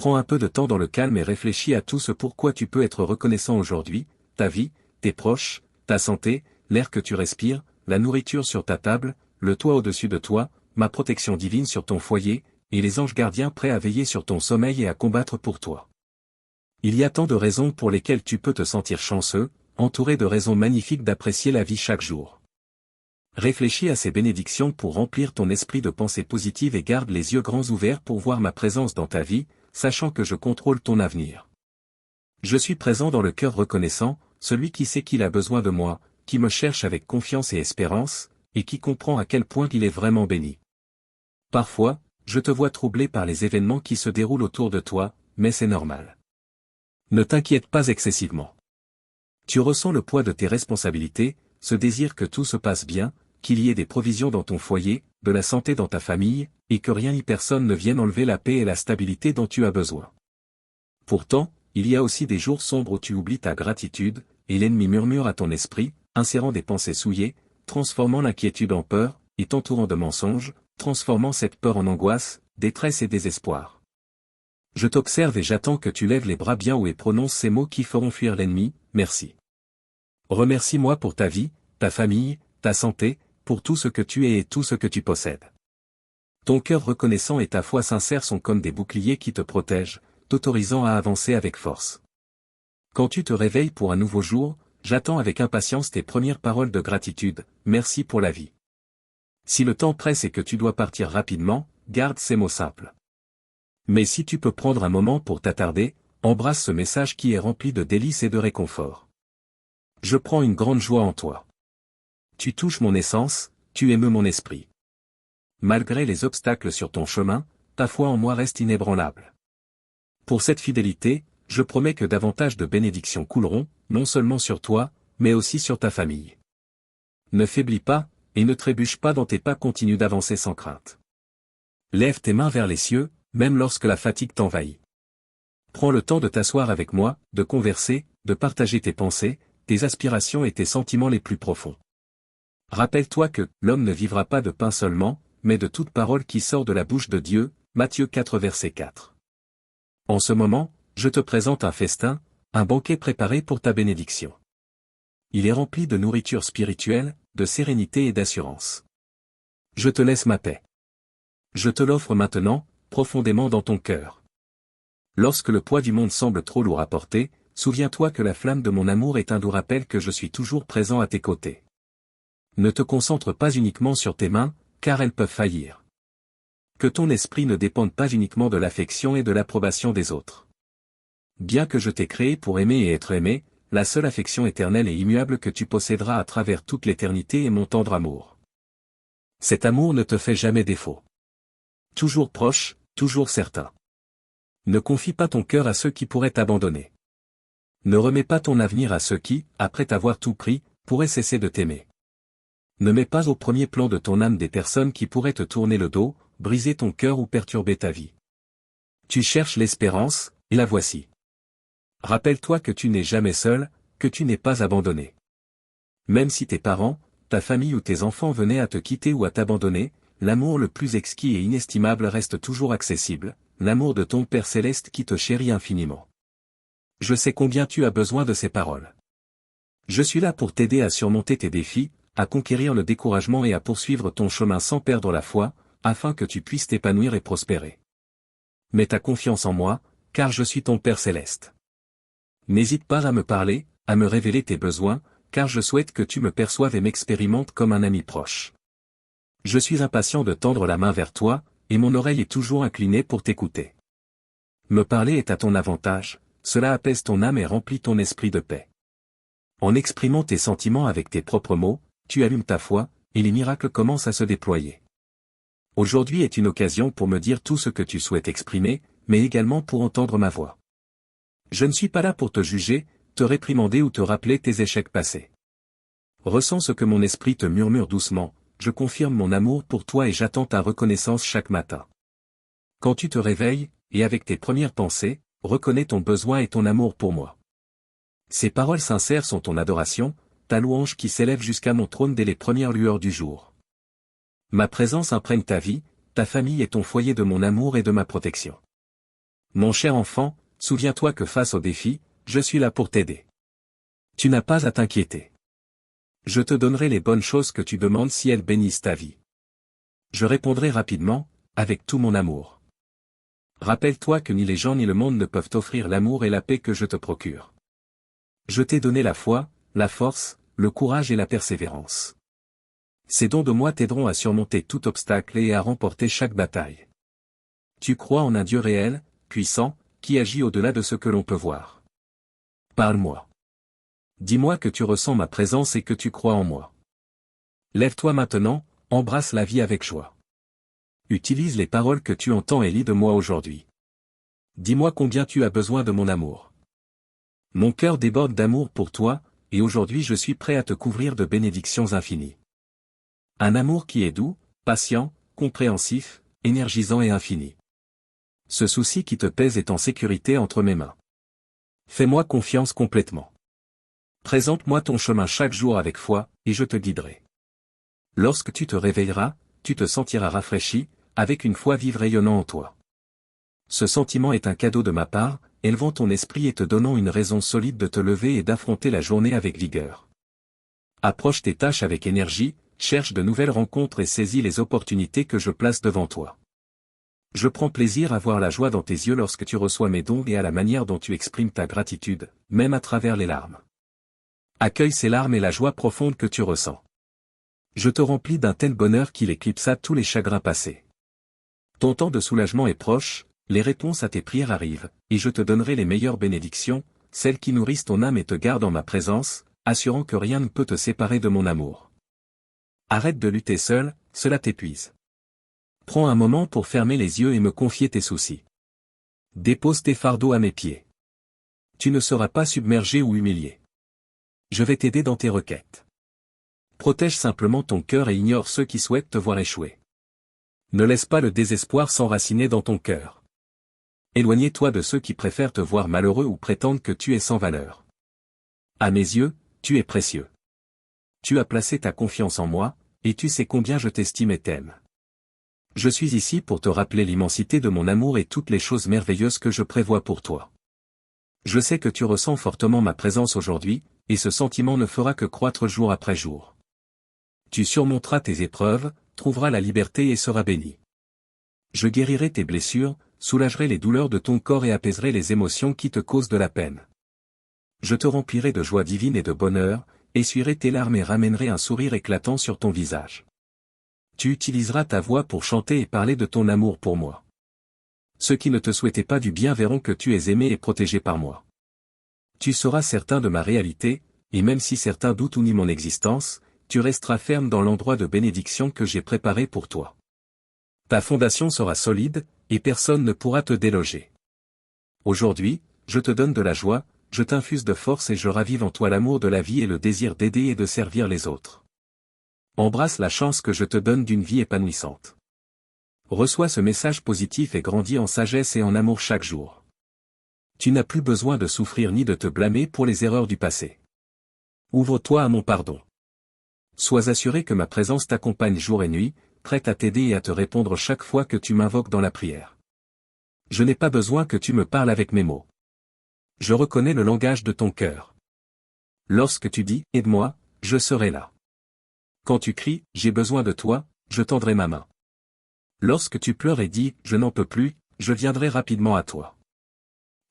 Prends un peu de temps dans le calme et réfléchis à tout ce pourquoi tu peux être reconnaissant aujourd'hui, ta vie, tes proches, ta santé, l'air que tu respires, la nourriture sur ta table, le toit au-dessus de toi, ma protection divine sur ton foyer, et les anges gardiens prêts à veiller sur ton sommeil et à combattre pour toi. Il y a tant de raisons pour lesquelles tu peux te sentir chanceux, entouré de raisons magnifiques d'apprécier la vie chaque jour. Réfléchis à ces bénédictions pour remplir ton esprit de pensées positives et garde les yeux grands ouverts pour voir ma présence dans ta vie, sachant que je contrôle ton avenir. Je suis présent dans le cœur reconnaissant, celui qui sait qu'il a besoin de moi, qui me cherche avec confiance et espérance, et qui comprend à quel point il est vraiment béni. Parfois, je te vois troublé par les événements qui se déroulent autour de toi, mais c'est normal. Ne t'inquiète pas excessivement. Tu ressens le poids de tes responsabilités, ce désir que tout se passe bien, qu'il y ait des provisions dans ton foyer, de la santé dans ta famille, et que rien ni personne ne vienne enlever la paix et la stabilité dont tu as besoin. Pourtant, il y a aussi des jours sombres où tu oublies ta gratitude, et l'ennemi murmure à ton esprit, insérant des pensées souillées, transformant l'inquiétude en peur, et t'entourant de mensonges, transformant cette peur en angoisse, détresse et désespoir. Je t'observe et j'attends que tu lèves les bras bien haut et prononces ces mots qui feront fuir l'ennemi, merci. Remercie-moi pour ta vie, ta famille, ta santé, pour tout ce que tu es et tout ce que tu possèdes. Ton cœur reconnaissant et ta foi sincère sont comme des boucliers qui te protègent, t'autorisant à avancer avec force. Quand tu te réveilles pour un nouveau jour, j'attends avec impatience tes premières paroles de gratitude, merci pour la vie. Si le temps presse et que tu dois partir rapidement, garde ces mots simples. Mais si tu peux prendre un moment pour t'attarder, embrasse ce message qui est rempli de délices et de réconfort. Je prends une grande joie en toi. Tu touches mon essence, tu émeus mon esprit. Malgré les obstacles sur ton chemin, ta foi en moi reste inébranlable. Pour cette fidélité, je promets que davantage de bénédictions couleront, non seulement sur toi, mais aussi sur ta famille. Ne faiblis pas, et ne trébuche pas dans tes pas, continue d'avancer sans crainte. Lève tes mains vers les cieux, même lorsque la fatigue t'envahit. Prends le temps de t'asseoir avec moi, de converser, de partager tes pensées, tes aspirations et tes sentiments les plus profonds. Rappelle-toi que l'homme ne vivra pas de pain seulement, mais de toute parole qui sort de la bouche de Dieu, Matthieu 4 verset 4. En ce moment, je te présente un festin, un banquet préparé pour ta bénédiction. Il est rempli de nourriture spirituelle, de sérénité et d'assurance. Je te laisse ma paix. Je te l'offre maintenant, profondément dans ton cœur. Lorsque le poids du monde semble trop lourd à porter, souviens-toi que la flamme de mon amour est un doux rappel que je suis toujours présent à tes côtés. Ne te concentre pas uniquement sur tes mains, car elles peuvent faillir. Que ton esprit ne dépende pas uniquement de l'affection et de l'approbation des autres. Bien que je t'ai créé pour aimer et être aimé, la seule affection éternelle et immuable que tu posséderas à travers toute l'éternité est mon tendre amour. Cet amour ne te fait jamais défaut. Toujours proche, toujours certain. Ne confie pas ton cœur à ceux qui pourraient t'abandonner. Ne remets pas ton avenir à ceux qui, après t'avoir tout pris, pourraient cesser de t'aimer. Ne mets pas au premier plan de ton âme des personnes qui pourraient te tourner le dos, briser ton cœur ou perturber ta vie. Tu cherches l'espérance, et la voici. Rappelle-toi que tu n'es jamais seul, que tu n'es pas abandonné. Même si tes parents, ta famille ou tes enfants venaient à te quitter ou à t'abandonner, l'amour le plus exquis et inestimable reste toujours accessible, l'amour de ton Père Céleste qui te chérit infiniment. Je sais combien tu as besoin de ces paroles. Je suis là pour t'aider à surmonter tes défis, à conquérir le découragement et à poursuivre ton chemin sans perdre la foi, afin que tu puisses t'épanouir et prospérer. Mets ta confiance en moi, car je suis ton Père Céleste. N'hésite pas à me parler, à me révéler tes besoins, car je souhaite que tu me perçoives et m'expérimentes comme un ami proche. Je suis impatient de tendre la main vers toi, et mon oreille est toujours inclinée pour t'écouter. Me parler est à ton avantage, cela apaise ton âme et remplit ton esprit de paix. En exprimant tes sentiments avec tes propres mots, tu allumes ta foi, et les miracles commencent à se déployer. Aujourd'hui est une occasion pour me dire tout ce que tu souhaites exprimer, mais également pour entendre ma voix. Je ne suis pas là pour te juger, te réprimander ou te rappeler tes échecs passés. Ressens ce que mon esprit te murmure doucement, je confirme mon amour pour toi et j'attends ta reconnaissance chaque matin. Quand tu te réveilles, et avec tes premières pensées, reconnais ton besoin et ton amour pour moi. Ces paroles sincères sont ton adoration, ta louange qui s'élève jusqu'à mon trône dès les premières lueurs du jour. Ma présence imprègne ta vie, ta famille et ton foyer de mon amour et de ma protection. Mon cher enfant, souviens-toi que face au défi, je suis là pour t'aider. Tu n'as pas à t'inquiéter. Je te donnerai les bonnes choses que tu demandes si elles bénissent ta vie. Je répondrai rapidement, avec tout mon amour. Rappelle-toi que ni les gens ni le monde ne peuvent t'offrir l'amour et la paix que je te procure. Je t'ai donné la foi, la force, le courage et la persévérance. Ces dons de moi t'aideront à surmonter tout obstacle et à remporter chaque bataille. Tu crois en un Dieu réel, puissant, qui agit au-delà de ce que l'on peut voir. Parle-moi. Dis-moi que tu ressens ma présence et que tu crois en moi. Lève-toi maintenant, embrasse la vie avec joie. Utilise les paroles que tu entends et lis de moi aujourd'hui. Dis-moi combien tu as besoin de mon amour. Mon cœur déborde d'amour pour toi, et aujourd'hui je suis prêt à te couvrir de bénédictions infinies. Un amour qui est doux, patient, compréhensif, énergisant et infini. Ce souci qui te pèse est en sécurité entre mes mains. Fais-moi confiance complètement. Présente-moi ton chemin chaque jour avec foi, et je te guiderai. Lorsque tu te réveilleras, tu te sentiras rafraîchi, avec une foi vive rayonnant en toi. Ce sentiment est un cadeau de ma part, élevant ton esprit et te donnant une raison solide de te lever et d'affronter la journée avec vigueur. Approche tes tâches avec énergie, cherche de nouvelles rencontres et saisis les opportunités que je place devant toi. Je prends plaisir à voir la joie dans tes yeux lorsque tu reçois mes dons et à la manière dont tu exprimes ta gratitude, même à travers les larmes. Accueille ces larmes et la joie profonde que tu ressens. Je te remplis d'un tel bonheur qu'il éclipsa tous les chagrins passés. Ton temps de soulagement est proche, les réponses à tes prières arrivent, et je te donnerai les meilleures bénédictions, celles qui nourrissent ton âme et te gardent en ma présence, assurant que rien ne peut te séparer de mon amour. Arrête de lutter seul, cela t'épuise. Prends un moment pour fermer les yeux et me confier tes soucis. Dépose tes fardeaux à mes pieds. Tu ne seras pas submergé ou humilié. Je vais t'aider dans tes requêtes. Protège simplement ton cœur et ignore ceux qui souhaitent te voir échouer. Ne laisse pas le désespoir s'enraciner dans ton cœur. Éloigne-toi de ceux qui préfèrent te voir malheureux ou prétendent que tu es sans valeur. À mes yeux, tu es précieux. Tu as placé ta confiance en moi, et tu sais combien je t'estime et t'aime. Je suis ici pour te rappeler l'immensité de mon amour et toutes les choses merveilleuses que je prévois pour toi. Je sais que tu ressens fortement ma présence aujourd'hui, et ce sentiment ne fera que croître jour après jour. Tu surmonteras tes épreuves, trouveras la liberté et seras béni. Je guérirai tes blessures, soulagerai les douleurs de ton corps et apaiserai les émotions qui te causent de la peine. Je te remplirai de joie divine et de bonheur, essuierai tes larmes et ramènerai un sourire éclatant sur ton visage. Tu utiliseras ta voix pour chanter et parler de ton amour pour moi. Ceux qui ne te souhaitaient pas du bien verront que tu es aimé et protégé par moi. Tu seras certain de ma réalité, et même si certains doutent ou nient mon existence, tu resteras ferme dans l'endroit de bénédiction que j'ai préparé pour toi. Ta fondation sera solide, et personne ne pourra te déloger. Aujourd'hui, je te donne de la joie, je t'infuse de force et je ravive en toi l'amour de la vie et le désir d'aider et de servir les autres. Embrasse la chance que je te donne d'une vie épanouissante. Reçois ce message positif et grandis en sagesse et en amour chaque jour. Tu n'as plus besoin de souffrir ni de te blâmer pour les erreurs du passé. Ouvre-toi à mon pardon. Sois assuré que ma présence t'accompagne jour et nuit, prête à t'aider et à te répondre chaque fois que tu m'invoques dans la prière. Je n'ai pas besoin que tu me parles avec mes mots. Je reconnais le langage de ton cœur. Lorsque tu dis « Aide-moi », je serai là. Quand tu cries « J'ai besoin de toi », je tendrai ma main. Lorsque tu pleures et dis « Je n'en peux plus », je viendrai rapidement à toi.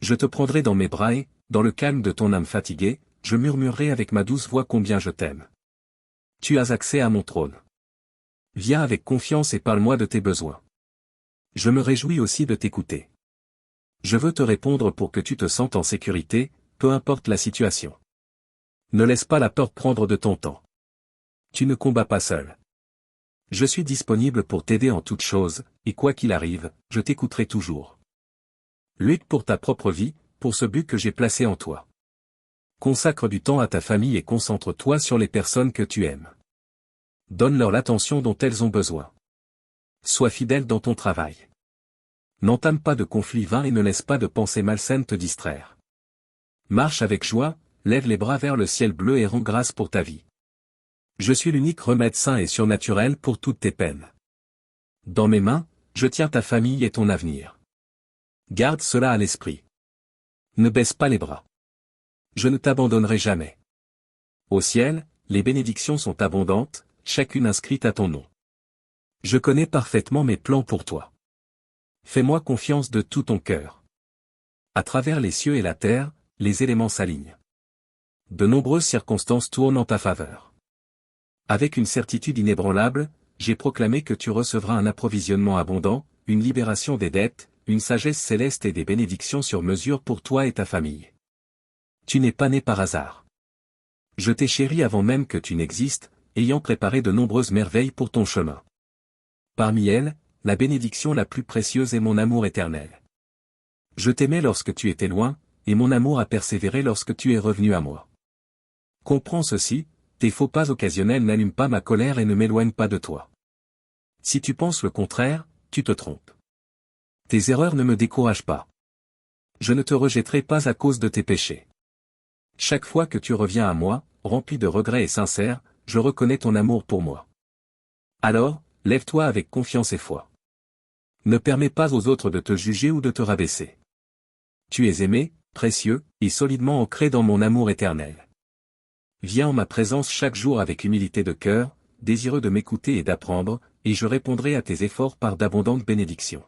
Je te prendrai dans mes bras et, dans le calme de ton âme fatiguée, je murmurerai avec ma douce voix combien je t'aime. Tu as accès à mon trône. Viens avec confiance et parle-moi de tes besoins. Je me réjouis aussi de t'écouter. Je veux te répondre pour que tu te sentes en sécurité, peu importe la situation. Ne laisse pas la peur prendre de ton temps. Tu ne combats pas seul. Je suis disponible pour t'aider en toutes choses, et quoi qu'il arrive, je t'écouterai toujours. Lutte pour ta propre vie, pour ce but que j'ai placé en toi. Consacre du temps à ta famille et concentre-toi sur les personnes que tu aimes. Donne-leur l'attention dont elles ont besoin. Sois fidèle dans ton travail. N'entame pas de conflits vains et ne laisse pas de pensées malsaines te distraire. Marche avec joie, lève les bras vers le ciel bleu et rends grâce pour ta vie. Je suis l'unique remède sain et surnaturel pour toutes tes peines. Dans mes mains, je tiens ta famille et ton avenir. Garde cela à l'esprit. Ne baisse pas les bras. Je ne t'abandonnerai jamais. Au ciel, les bénédictions sont abondantes, chacune inscrite à ton nom. Je connais parfaitement mes plans pour toi. Fais-moi confiance de tout ton cœur. À travers les cieux et la terre, les éléments s'alignent. De nombreuses circonstances tournent en ta faveur. Avec une certitude inébranlable, j'ai proclamé que tu recevras un approvisionnement abondant, une libération des dettes, une sagesse céleste et des bénédictions sur mesure pour toi et ta famille. Tu n'es pas né par hasard. Je t'ai chéri avant même que tu n'existes, ayant préparé de nombreuses merveilles pour ton chemin. Parmi elles, la bénédiction la plus précieuse est mon amour éternel. Je t'aimais lorsque tu étais loin, et mon amour a persévéré lorsque tu es revenu à moi. Comprends ceci, tes faux pas occasionnels n'allument pas ma colère et ne m'éloignent pas de toi. Si tu penses le contraire, tu te trompes. Tes erreurs ne me découragent pas. Je ne te rejetterai pas à cause de tes péchés. Chaque fois que tu reviens à moi, rempli de regrets et sincère, je reconnais ton amour pour moi. Alors, lève-toi avec confiance et foi. Ne permets pas aux autres de te juger ou de te rabaisser. Tu es aimé, précieux, et solidement ancré dans mon amour éternel. Viens en ma présence chaque jour avec humilité de cœur, désireux de m'écouter et d'apprendre, et je répondrai à tes efforts par d'abondantes bénédictions.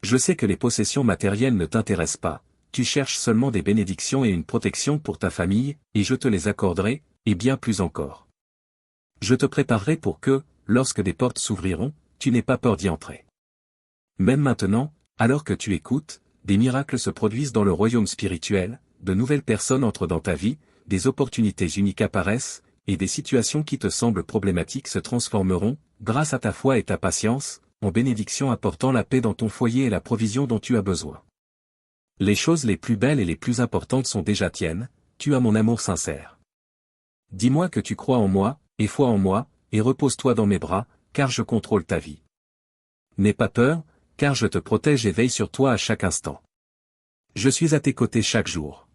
Je sais que les possessions matérielles ne t'intéressent pas, tu cherches seulement des bénédictions et une protection pour ta famille, et je te les accorderai, et bien plus encore. Je te préparerai pour que, lorsque des portes s'ouvriront, tu n'aies pas peur d'y entrer. Même maintenant, alors que tu écoutes, des miracles se produisent dans le royaume spirituel, de nouvelles personnes entrent dans ta vie, des opportunités uniques apparaissent, et des situations qui te semblent problématiques se transformeront, grâce à ta foi et ta patience, en bénédictions apportant la paix dans ton foyer et la provision dont tu as besoin. Les choses les plus belles et les plus importantes sont déjà tiennes, tu as mon amour sincère. Dis-moi que tu crois en moi, et foi en moi, et repose-toi dans mes bras, car je contrôle ta vie. N'aie pas peur, car je te protège et veille sur toi à chaque instant. Je suis à tes côtés chaque jour.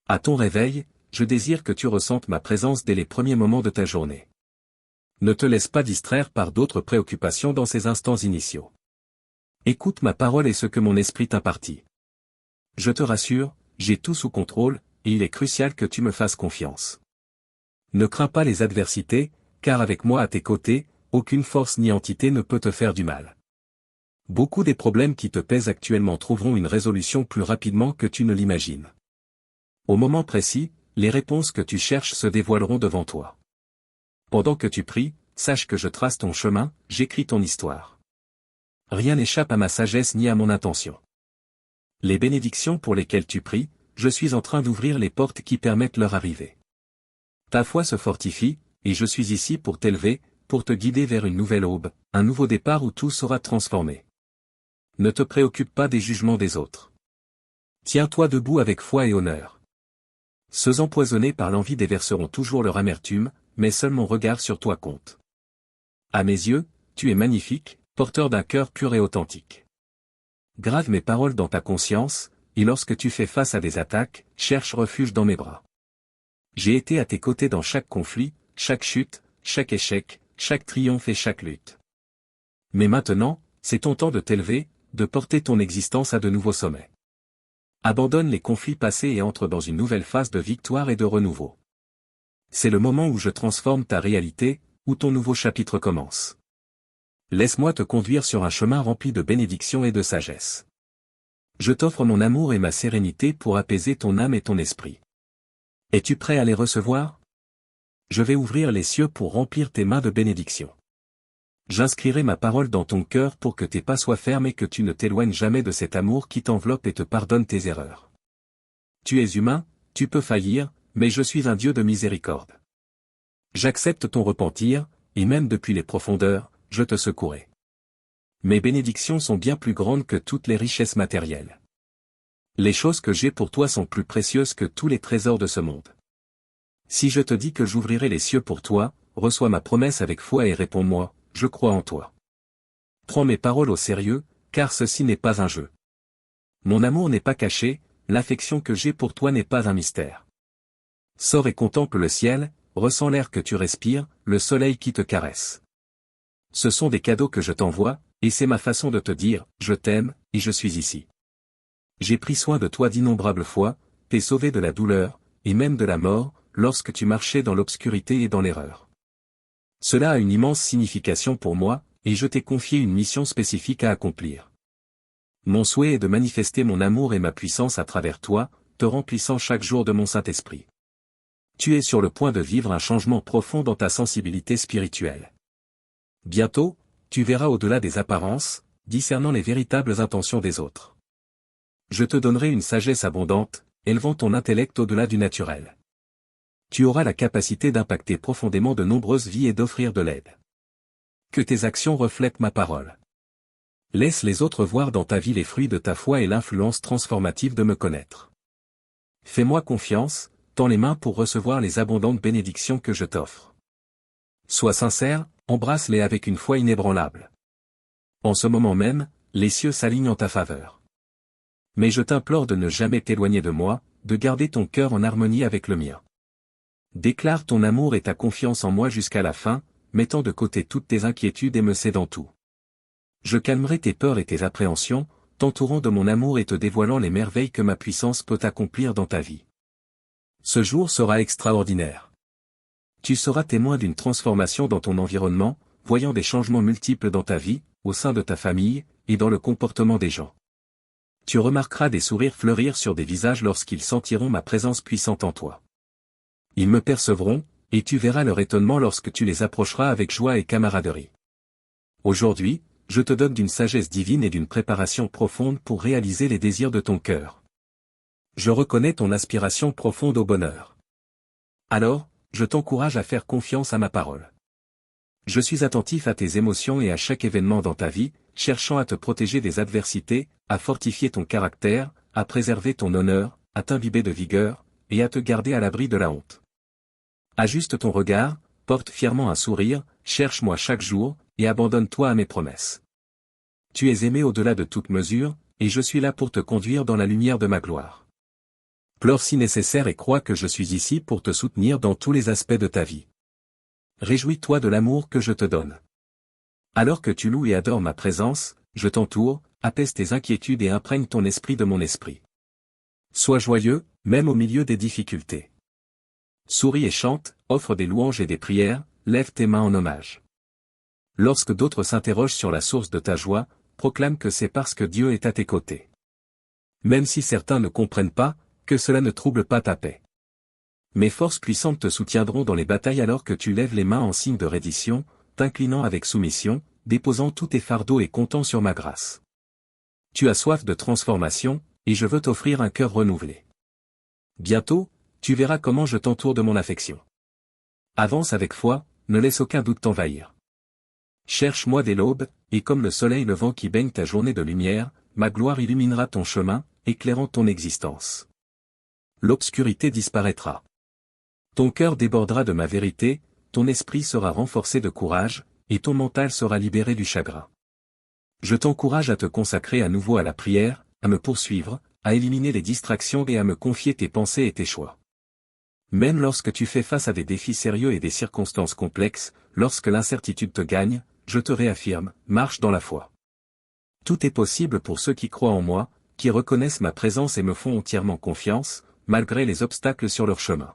À ton réveil, je désire que tu ressentes ma présence dès les premiers moments de ta journée. Ne te laisse pas distraire par d'autres préoccupations dans ces instants initiaux. Écoute ma parole et ce que mon esprit t'impartit. Je te rassure, j'ai tout sous contrôle, et il est crucial que tu me fasses confiance. Ne crains pas les adversités, car avec moi à tes côtés, aucune force ni entité ne peut te faire du mal. Beaucoup des problèmes qui te pèsent actuellement trouveront une résolution plus rapidement que tu ne l'imagines. Au moment précis, les réponses que tu cherches se dévoileront devant toi. Pendant que tu pries, sache que je trace ton chemin, j'écris ton histoire. Rien n'échappe à ma sagesse ni à mon intention. Les bénédictions pour lesquelles tu pries, je suis en train d'ouvrir les portes qui permettent leur arrivée. Ta foi se fortifie, et je suis ici pour t'élever, pour te guider vers une nouvelle aube, un nouveau départ où tout sera transformé. Ne te préoccupe pas des jugements des autres. Tiens-toi debout avec foi et honneur. Ceux empoisonnés par l'envie déverseront toujours leur amertume, mais seul mon regard sur toi compte. À mes yeux, tu es magnifique, porteur d'un cœur pur et authentique. Grave mes paroles dans ta conscience, et lorsque tu fais face à des attaques, cherche refuge dans mes bras. J'ai été à tes côtés dans chaque conflit, chaque chute, chaque échec, chaque triomphe et chaque lutte. Mais maintenant, c'est ton temps de t'élever, de porter ton existence à de nouveaux sommets. Abandonne les conflits passés et entre dans une nouvelle phase de victoire et de renouveau. C'est le moment où je transforme ta réalité, où ton nouveau chapitre commence. Laisse-moi te conduire sur un chemin rempli de bénédictions et de sagesse. Je t'offre mon amour et ma sérénité pour apaiser ton âme et ton esprit. Es-tu prêt à les recevoir? Je vais ouvrir les cieux pour remplir tes mains de bénédictions. J'inscrirai ma parole dans ton cœur pour que tes pas soient fermes et que tu ne t'éloignes jamais de cet amour qui t'enveloppe et te pardonne tes erreurs. Tu es humain, tu peux faillir, mais je suis un Dieu de miséricorde. J'accepte ton repentir, et même depuis les profondeurs, je te secouerai. Mes bénédictions sont bien plus grandes que toutes les richesses matérielles. Les choses que j'ai pour toi sont plus précieuses que tous les trésors de ce monde. Si je te dis que j'ouvrirai les cieux pour toi, reçois ma promesse avec foi et réponds-moi, je crois en toi. Prends mes paroles au sérieux, car ceci n'est pas un jeu. Mon amour n'est pas caché, l'affection que j'ai pour toi n'est pas un mystère. Sors et contemple le ciel, ressens l'air que tu respires, le soleil qui te caresse. Ce sont des cadeaux que je t'envoie, et c'est ma façon de te dire, je t'aime, et je suis ici. J'ai pris soin de toi d'innombrables fois, t'ai sauvé de la douleur, et même de la mort, lorsque tu marchais dans l'obscurité et dans l'erreur. Cela a une immense signification pour moi, et je t'ai confié une mission spécifique à accomplir. Mon souhait est de manifester mon amour et ma puissance à travers toi, te remplissant chaque jour de mon Saint-Esprit. Tu es sur le point de vivre un changement profond dans ta sensibilité spirituelle. Bientôt, tu verras au-delà des apparences, discernant les véritables intentions des autres. Je te donnerai une sagesse abondante, élevant ton intellect au-delà du naturel. Tu auras la capacité d'impacter profondément de nombreuses vies et d'offrir de l'aide. Que tes actions reflètent ma parole. Laisse les autres voir dans ta vie les fruits de ta foi et l'influence transformative de me connaître. Fais-moi confiance, tends les mains pour recevoir les abondantes bénédictions que je t'offre. Sois sincère, embrasse-les avec une foi inébranlable. En ce moment même, les cieux s'alignent en ta faveur. Mais je t'implore de ne jamais t'éloigner de moi, de garder ton cœur en harmonie avec le mien. Déclare ton amour et ta confiance en moi jusqu'à la fin, mettant de côté toutes tes inquiétudes et me cédant tout. Je calmerai tes peurs et tes appréhensions, t'entourant de mon amour et te dévoilant les merveilles que ma puissance peut accomplir dans ta vie. Ce jour sera extraordinaire. Tu seras témoin d'une transformation dans ton environnement, voyant des changements multiples dans ta vie, au sein de ta famille, et dans le comportement des gens. Tu remarqueras des sourires fleurir sur des visages lorsqu'ils sentiront ma présence puissante en toi. Ils me percevront, et tu verras leur étonnement lorsque tu les approcheras avec joie et camaraderie. Aujourd'hui, je te donne d'une sagesse divine et d'une préparation profonde pour réaliser les désirs de ton cœur. Je reconnais ton aspiration profonde au bonheur. Alors, je t'encourage à faire confiance à ma parole. Je suis attentif à tes émotions et à chaque événement dans ta vie, cherchant à te protéger des adversités, à fortifier ton caractère, à préserver ton honneur, à t'imbiber de vigueur, et à te garder à l'abri de la honte. Ajuste ton regard, porte fièrement un sourire, cherche-moi chaque jour, et abandonne-toi à mes promesses. Tu es aimé au-delà de toute mesure, et je suis là pour te conduire dans la lumière de ma gloire. Pleure si nécessaire et crois que je suis ici pour te soutenir dans tous les aspects de ta vie. Réjouis-toi de l'amour que je te donne. Alors que tu loues et adores ma présence, je t'entoure, apaise tes inquiétudes et imprègne ton esprit de mon esprit. Sois joyeux, même au milieu des difficultés. Souris et chante, offre des louanges et des prières, lève tes mains en hommage. Lorsque d'autres s'interrogent sur la source de ta joie, proclame que c'est parce que Dieu est à tes côtés. Même si certains ne comprennent pas, que cela ne trouble pas ta paix. Mes forces puissantes te soutiendront dans les batailles alors que tu lèves les mains en signe de reddition, t'inclinant avec soumission, déposant tous tes fardeaux et comptant sur ma grâce. Tu as soif de transformation, et je veux t'offrir un cœur renouvelé. Bientôt, tu verras comment je t'entoure de mon affection. Avance avec foi, ne laisse aucun doute t'envahir. Cherche-moi dès l'aube, et comme le soleil levant qui baigne ta journée de lumière, ma gloire illuminera ton chemin, éclairant ton existence. L'obscurité disparaîtra. Ton cœur débordera de ma vérité, ton esprit sera renforcé de courage, et ton mental sera libéré du chagrin. Je t'encourage à te consacrer à nouveau à la prière, à me poursuivre, à éliminer les distractions et à me confier tes pensées et tes choix. Même lorsque tu fais face à des défis sérieux et des circonstances complexes, lorsque l'incertitude te gagne, je te réaffirme, marche dans la foi. Tout est possible pour ceux qui croient en moi, qui reconnaissent ma présence et me font entièrement confiance, malgré les obstacles sur leur chemin.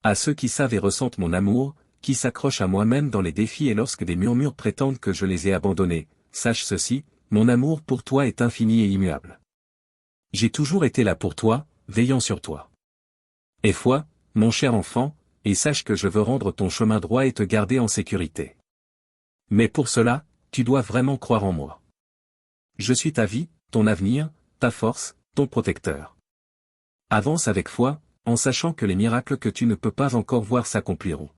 À ceux qui savent et ressentent mon amour, qui s'accrochent à moi-même dans les défis et lorsque des murmures prétendent que je les ai abandonnés, sache ceci, mon amour pour toi est infini et immuable. J'ai toujours été là pour toi, veillant sur toi. Aie foi, mon cher enfant, et sache que je veux rendre ton chemin droit et te garder en sécurité. Mais pour cela, tu dois vraiment croire en moi. Je suis ta vie, ton avenir, ta force, ton protecteur. Avance avec foi, en sachant que les miracles que tu ne peux pas encore voir s'accompliront.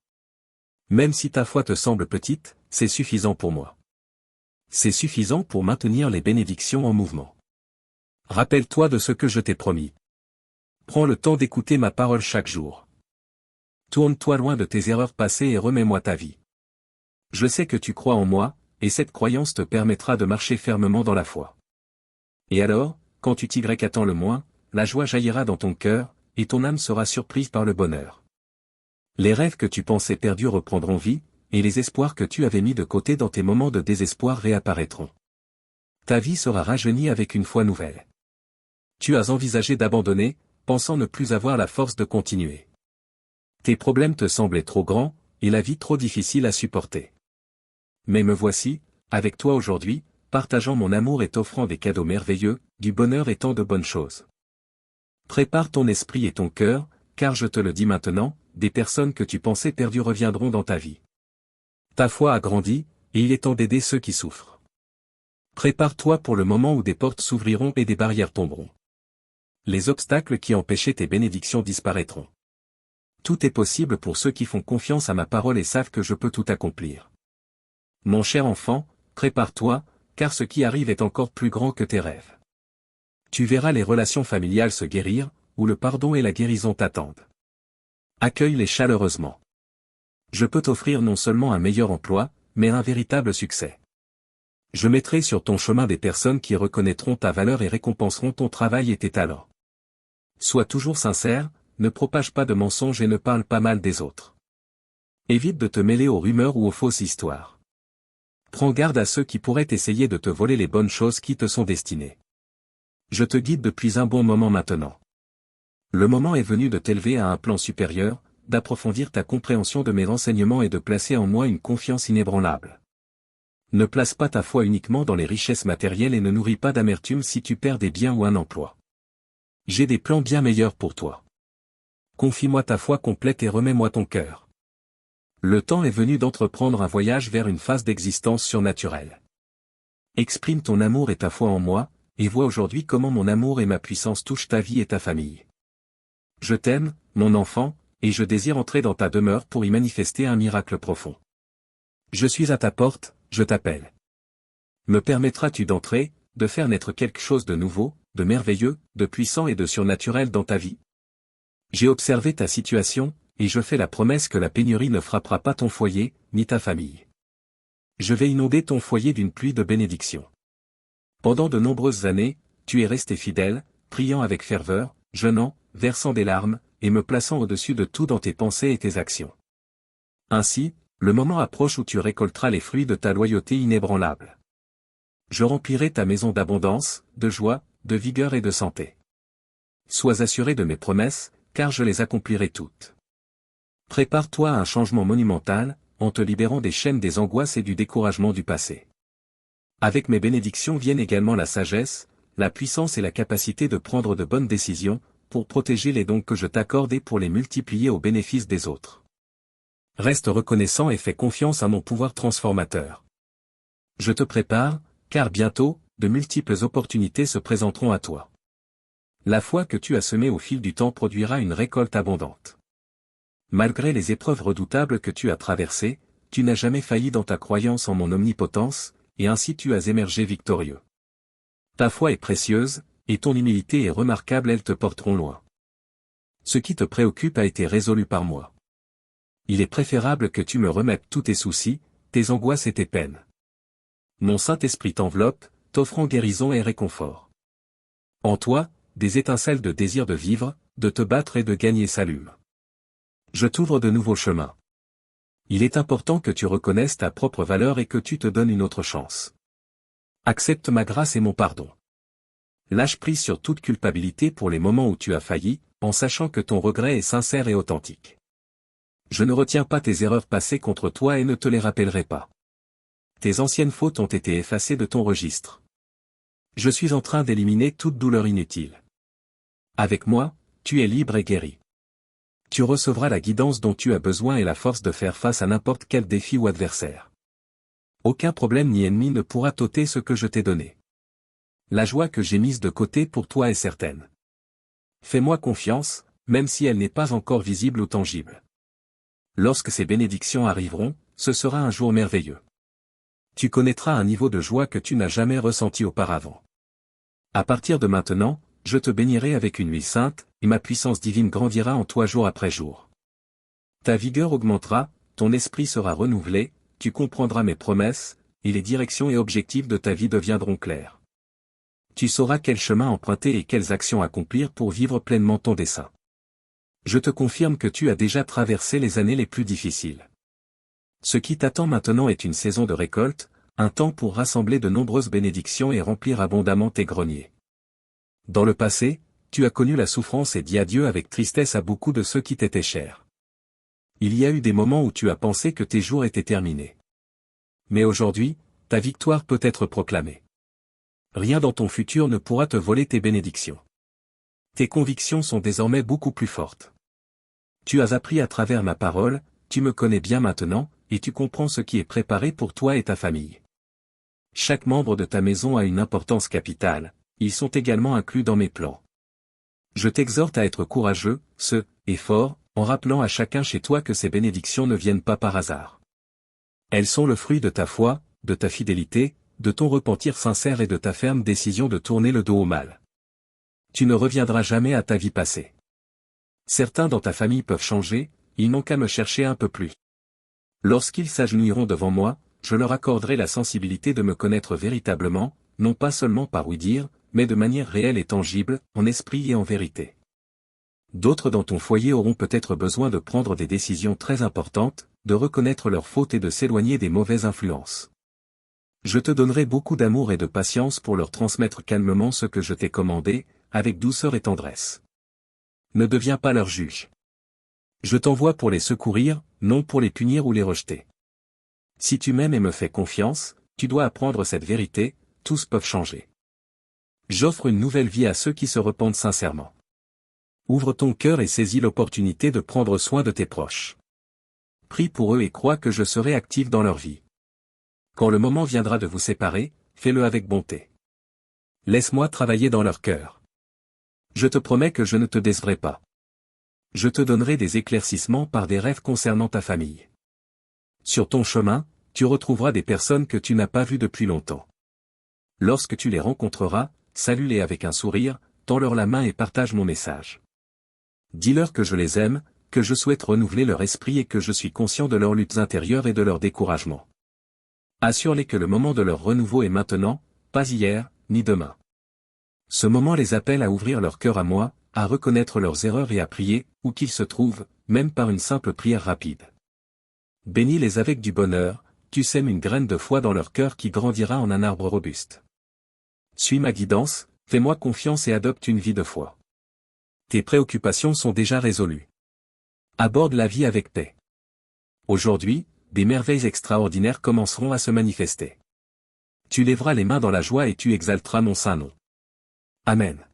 Même si ta foi te semble petite, c'est suffisant pour moi. C'est suffisant pour maintenir les bénédictions en mouvement. Rappelle-toi de ce que je t'ai promis. Prends le temps d'écouter ma parole chaque jour. Tourne-toi loin de tes erreurs passées et remets-moi ta vie. Je sais que tu crois en moi, et cette croyance te permettra de marcher fermement dans la foi. Et alors, quand tu t'y-attends le moins, la joie jaillira dans ton cœur, et ton âme sera surprise par le bonheur. Les rêves que tu pensais perdus reprendront vie, et les espoirs que tu avais mis de côté dans tes moments de désespoir réapparaîtront. Ta vie sera rajeunie avec une foi nouvelle. Tu as envisagé d'abandonner, pensant ne plus avoir la force de continuer. Tes problèmes te semblaient trop grands, et la vie trop difficile à supporter. Mais me voici, avec toi aujourd'hui, partageant mon amour et t'offrant des cadeaux merveilleux, du bonheur et tant de bonnes choses. Prépare ton esprit et ton cœur, car je te le dis maintenant, des personnes que tu pensais perdues reviendront dans ta vie. Ta foi a grandi, et il est temps d'aider ceux qui souffrent. Prépare-toi pour le moment où des portes s'ouvriront et des barrières tomberont. Les obstacles qui empêchaient tes bénédictions disparaîtront. Tout est possible pour ceux qui font confiance à ma parole et savent que je peux tout accomplir. Mon cher enfant, prépare-toi, car ce qui arrive est encore plus grand que tes rêves. Tu verras les relations familiales se guérir, où le pardon et la guérison t'attendent. Accueille-les chaleureusement. Je peux t'offrir non seulement un meilleur emploi, mais un véritable succès. Je mettrai sur ton chemin des personnes qui reconnaîtront ta valeur et récompenseront ton travail et tes talents. Sois toujours sincère, ne propage pas de mensonges et ne parle pas mal des autres. Évite de te mêler aux rumeurs ou aux fausses histoires. Prends garde à ceux qui pourraient essayer de te voler les bonnes choses qui te sont destinées. Je te guide depuis un bon moment maintenant. Le moment est venu de t'élever à un plan supérieur, d'approfondir ta compréhension de mes renseignements et de placer en moi une confiance inébranlable. Ne place pas ta foi uniquement dans les richesses matérielles et ne nourris pas d'amertume si tu perds des biens ou un emploi. J'ai des plans bien meilleurs pour toi. Confie-moi ta foi complète et remets-moi ton cœur. Le temps est venu d'entreprendre un voyage vers une phase d'existence surnaturelle. Exprime ton amour et ta foi en moi, et vois aujourd'hui comment mon amour et ma puissance touchent ta vie et ta famille. Je t'aime, mon enfant, et je désire entrer dans ta demeure pour y manifester un miracle profond. Je suis à ta porte, je t'appelle. Me permettras-tu d'entrer, de faire naître quelque chose de nouveau, de merveilleux, de puissant et de surnaturel dans ta vie? J'ai observé ta situation, et je fais la promesse que la pénurie ne frappera pas ton foyer, ni ta famille. Je vais inonder ton foyer d'une pluie de bénédictions. Pendant de nombreuses années, tu es resté fidèle, priant avec ferveur, jeûnant, versant des larmes, et me plaçant au-dessus de tout dans tes pensées et tes actions. Ainsi, le moment approche où tu récolteras les fruits de ta loyauté inébranlable. Je remplirai ta maison d'abondance, de joie, de vigueur et de santé. Sois assuré de mes promesses, car je les accomplirai toutes. Prépare-toi à un changement monumental, en te libérant des chaînes des angoisses et du découragement du passé. Avec mes bénédictions viennent également la sagesse, la puissance et la capacité de prendre de bonnes décisions, pour protéger les dons que je t'accorde et pour les multiplier au bénéfice des autres. Reste reconnaissant et fais confiance à mon pouvoir transformateur. Je te prépare, car bientôt, de multiples opportunités se présenteront à toi. La foi que tu as semée au fil du temps produira une récolte abondante. Malgré les épreuves redoutables que tu as traversées, tu n'as jamais failli dans ta croyance en mon omnipotence, et ainsi tu as émergé victorieux. Ta foi est précieuse, et ton humilité est remarquable, elles te porteront loin. Ce qui te préoccupe a été résolu par moi. Il est préférable que tu me remettes tous tes soucis, tes angoisses et tes peines. Mon Saint-Esprit t'enveloppe, t'offrant guérison et réconfort. En toi, des étincelles de désir de vivre, de te battre et de gagner s'allument. Je t'ouvre de nouveaux chemins. Il est important que tu reconnaisses ta propre valeur et que tu te donnes une autre chance. Accepte ma grâce et mon pardon. Lâche prise sur toute culpabilité pour les moments où tu as failli, en sachant que ton regret est sincère et authentique. Je ne retiens pas tes erreurs passées contre toi et ne te les rappellerai pas. Tes anciennes fautes ont été effacées de ton registre. Je suis en train d'éliminer toute douleur inutile. Avec moi, tu es libre et guéri. Tu recevras la guidance dont tu as besoin et la force de faire face à n'importe quel défi ou adversaire. Aucun problème ni ennemi ne pourra t'ôter ce que je t'ai donné. La joie que j'ai mise de côté pour toi est certaine. Fais-moi confiance, même si elle n'est pas encore visible ou tangible. Lorsque ces bénédictions arriveront, ce sera un jour merveilleux. Tu connaîtras un niveau de joie que tu n'as jamais ressenti auparavant. À partir de maintenant, je te bénirai avec une huile sainte, et ma puissance divine grandira en toi jour après jour. Ta vigueur augmentera, ton esprit sera renouvelé, tu comprendras mes promesses, et les directions et objectifs de ta vie deviendront clairs. Tu sauras quel chemin emprunter et quelles actions accomplir pour vivre pleinement ton dessein. Je te confirme que tu as déjà traversé les années les plus difficiles. Ce qui t'attend maintenant est une saison de récolte, un temps pour rassembler de nombreuses bénédictions et remplir abondamment tes greniers. Dans le passé, tu as connu la souffrance et dit adieu avec tristesse à beaucoup de ceux qui t'étaient chers. Il y a eu des moments où tu as pensé que tes jours étaient terminés. Mais aujourd'hui, ta victoire peut être proclamée. Rien dans ton futur ne pourra te voler tes bénédictions. Tes convictions sont désormais beaucoup plus fortes. Tu as appris à travers ma parole, tu me connais bien maintenant, et tu comprends ce qui est préparé pour toi et ta famille. Chaque membre de ta maison a une importance capitale, ils sont également inclus dans mes plans. Je t'exhorte à être courageux, et fort, en rappelant à chacun chez toi que ces bénédictions ne viennent pas par hasard. Elles sont le fruit de ta foi, de ta fidélité, de ton repentir sincère et de ta ferme décision de tourner le dos au mal. Tu ne reviendras jamais à ta vie passée. Certains dans ta famille peuvent changer, ils n'ont qu'à me chercher un peu plus. Lorsqu'ils s'agenouilleront devant moi, je leur accorderai la sensibilité de me connaître véritablement, non pas seulement par ouï-dire, mais de manière réelle et tangible, en esprit et en vérité. D'autres dans ton foyer auront peut-être besoin de prendre des décisions très importantes, de reconnaître leurs fautes et de s'éloigner des mauvaises influences. Je te donnerai beaucoup d'amour et de patience pour leur transmettre calmement ce que je t'ai commandé, avec douceur et tendresse. Ne deviens pas leur juge. Je t'envoie pour les secourir, non pour les punir ou les rejeter. Si tu m'aimes et me fais confiance, tu dois apprendre cette vérité, tous peuvent changer. J'offre une nouvelle vie à ceux qui se repentent sincèrement. Ouvre ton cœur et saisis l'opportunité de prendre soin de tes proches. Prie pour eux et crois que je serai actif dans leur vie. Quand le moment viendra de vous séparer, fais-le avec bonté. Laisse-moi travailler dans leur cœur. Je te promets que je ne te décevrai pas. Je te donnerai des éclaircissements par des rêves concernant ta famille. Sur ton chemin, tu retrouveras des personnes que tu n'as pas vues depuis longtemps. Lorsque tu les rencontreras, salue-les avec un sourire, tends-leur la main et partage mon message. Dis-leur que je les aime, que je souhaite renouveler leur esprit et que je suis conscient de leurs luttes intérieures et de leur découragement. Assure-les que le moment de leur renouveau est maintenant, pas hier, ni demain. Ce moment les appelle à ouvrir leur cœur à moi, à reconnaître leurs erreurs et à prier, où qu'ils se trouvent, même par une simple prière rapide. Bénis-les avec du bonheur, tu sèmes une graine de foi dans leur cœur qui grandira en un arbre robuste. Suis ma guidance, fais-moi confiance et adopte une vie de foi. Tes préoccupations sont déjà résolues. Aborde la vie avec paix. Aujourd'hui, des merveilles extraordinaires commenceront à se manifester. Tu lèveras les mains dans la joie et tu exalteras mon saint nom. Amen.